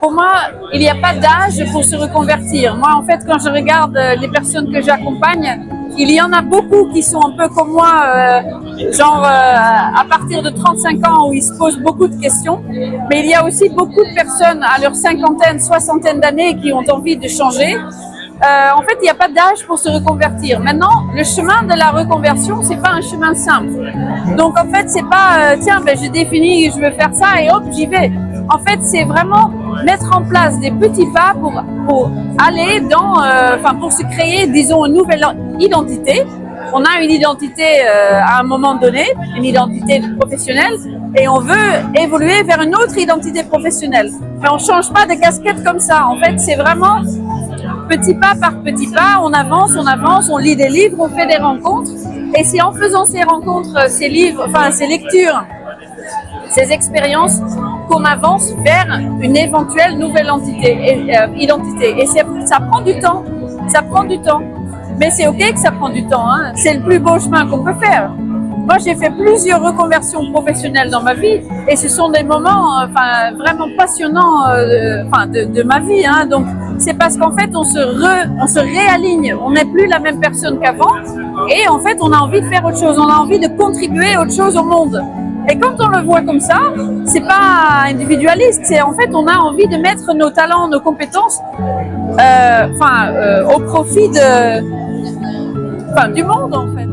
Pour moi, il n'y a pas d'âge pour se reconvertir. Moi, en fait, quand je regarde les personnes que j'accompagne, il y en a beaucoup qui sont un peu comme moi, à partir de 35 ans où ils se posent beaucoup de questions. Mais il y a aussi beaucoup de personnes à leur cinquantaine, soixantaine d'années qui ont envie de changer. En fait, il n'y a pas d'âge pour se reconvertir. Maintenant, le chemin de la reconversion, c'est pas un chemin simple. Donc, en fait, c'est pas j'ai défini, je veux faire ça et hop, j'y vais. En fait, c'est vraiment mettre en place des petits pas pour aller pour se créer, disons, une nouvelle identité. On a une identité à un moment donné, une identité professionnelle, et on veut évoluer vers une autre identité professionnelle. Mais on change pas de casquette comme ça. En fait, c'est vraiment petit pas par petit pas, on avance, on lit des livres, on fait des rencontres. Et c'est en faisant ces rencontres, ces livres, ces lectures, ces expériences, qu'on avance vers une éventuelle nouvelle identité. Et ça prend du temps, Mais c'est ok que ça prend du temps, hein. C'est le plus beau chemin qu'on peut faire. Moi, j'ai fait plusieurs reconversions professionnelles dans ma vie et ce sont des moments vraiment passionnants de ma vie, hein. Donc, c'est parce qu'en fait, on se réaligne. On n'est plus la même personne qu'avant et en fait, on a envie de faire autre chose. On a envie de contribuer autre chose au monde. Et quand on le voit comme ça, c'est pas individualiste. C'est en fait, on a envie de mettre nos talents, nos compétences, au profit du monde, en fait.